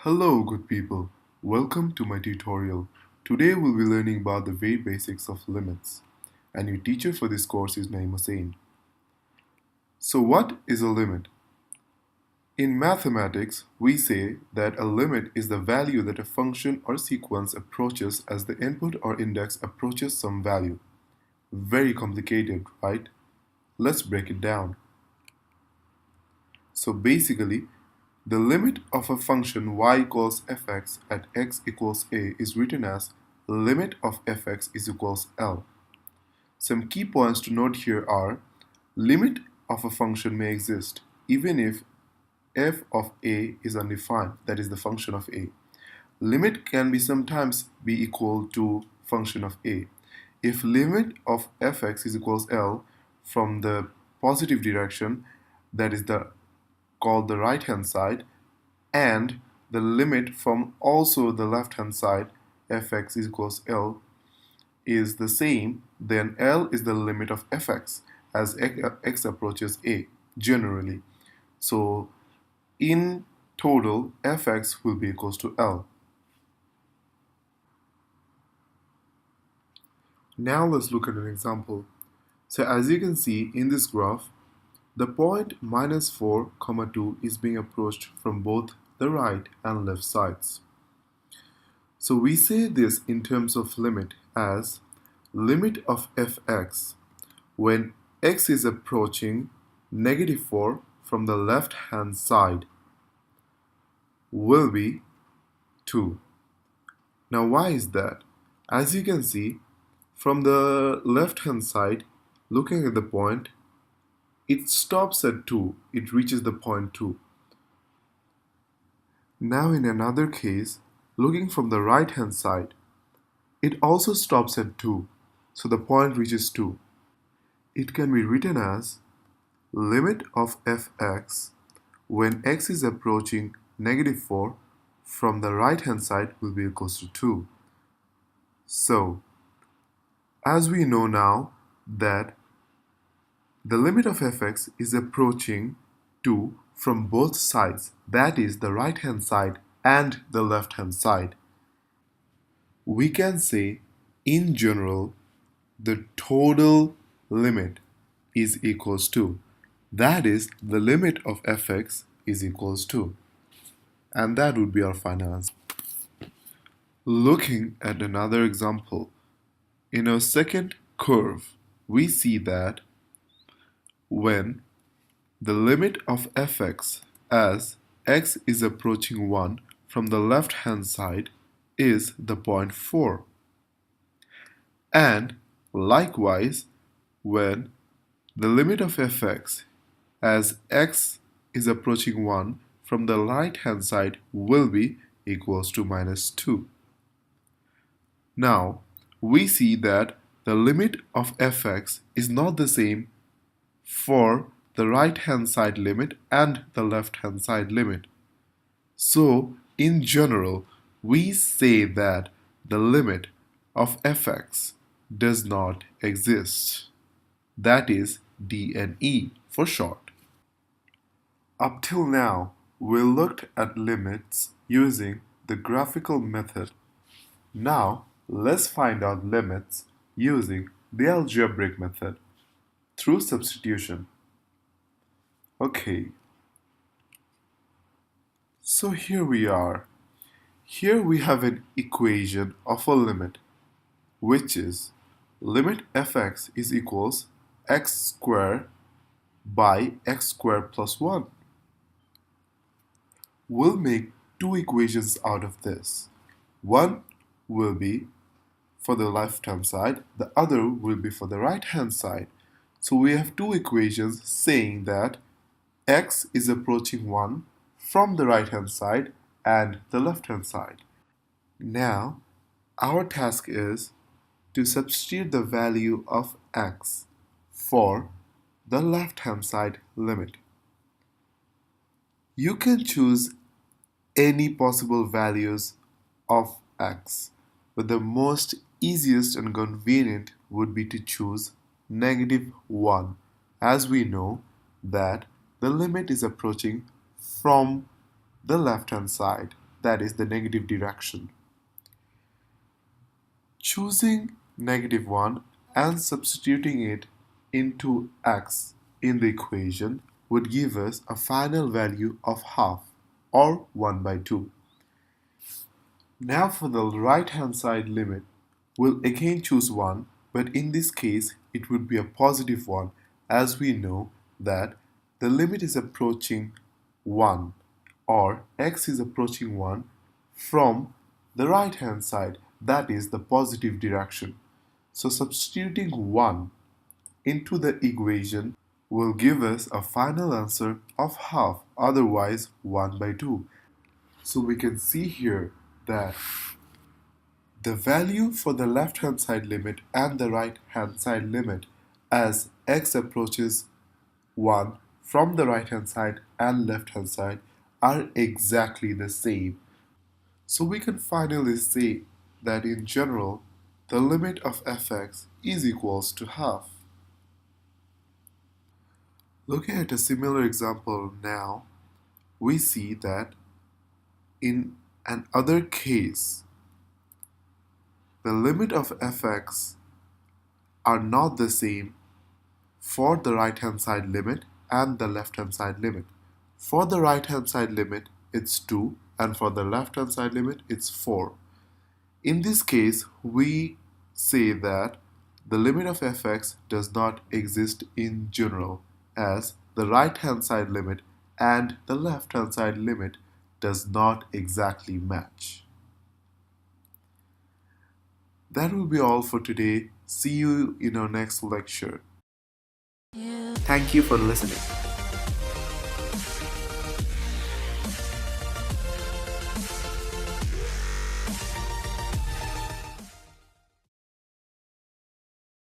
Hello good people, welcome to my tutorial. Today we'll be learning about the very basics of limits and your teacher for this course is Naeem Hussain. So what is a limit? In mathematics, we say that a limit is the value that a function or sequence approaches as the input or index approaches some value. Very complicated, right? Let's break it down. So basically, the limit of a function y equals fx at x equals a is written as limit of fx is equals L. Some key points to note here are limit of a function may exist even if f of a is undefined, that is the function of a. Limit can be sometimes be equal to function of a. If limit of fx is equals L from the positive direction, that is called the right hand side, and the limit from also the left hand side fx is equals L is the same, then L is the limit of fx as x approaches a generally. So in total fx will be equals to L. Now let's look at an example. So as you can see in this graph, the point -4, 2 is being approached from both the right and left sides. So we say this in terms of limit as limit of fx when x is approaching -4 from the left hand side will be 2. Now why is that? As you can see from the left hand side, looking at the point, it stops at 2, it reaches the point 2. Now in another case, looking from the right hand side, it also stops at 2, so the point reaches 2. It can be written as limit of fx when x is approaching -4 from the right hand side will be equals to 2. So, as we know now that the limit of fx is approaching 2 from both sides, that is the right hand side and the left hand side. We can say in general the total limit is equals to, that is the limit of fx is equals to, and that would be our final answer. Looking at another example, in our second curve we see that when the limit of fx as x is approaching 1 from the left hand side is the point 4, and likewise when the limit of fx as x is approaching 1 from the right hand side will be equals to -2. Now we see that the limit of fx is not the same for the right hand side limit and the left hand side limit. So in general, we say that the limit of fx does not exist. That is D and E for short. Up till now, we looked at limits using the graphical method. Now, let's find out limits using the algebraic method through substitution. Okay, so here we are. Here we have an equation of a limit, which is limit fx is equals x squared by x squared plus 1. We'll make two equations out of this. One will be for the left hand side, the other will be for the right hand side. So we have two equations saying that x is approaching 1 from the right hand side and the left hand side. Now our task is to substitute the value of x for the left hand side limit. You can choose any possible values of x, but the most easiest and convenient would be to choose -1, as we know that the limit is approaching from the left hand side, that is the negative direction. Choosing -1 and substituting it into x in the equation would give us a final value of half, or 1/2. Now for the right hand side limit, we'll again choose 1, but in this case it would be a positive one, as we know that the limit is approaching 1, or x is approaching 1 from the right hand side, that is the positive direction. So substituting 1 into the equation will give us a final answer of half, otherwise 1/2. So we can see here that the value for the left hand side limit and the right hand side limit as x approaches 1 from the right hand side and left hand side are exactly the same. So we can finally say that in general, the limit of fx is equals to half. Looking at a similar example now, we see that in another case, the limit of fx are not the same for the right hand side limit and the left hand side limit. For the right hand side limit, it's 2, and for the left hand side limit, it's 4. In this case, we say that the limit of fx does not exist in general, as the right hand side limit and the left hand side limit does not exactly match. That will be all for today. See you in our next lecture. Thank you for listening.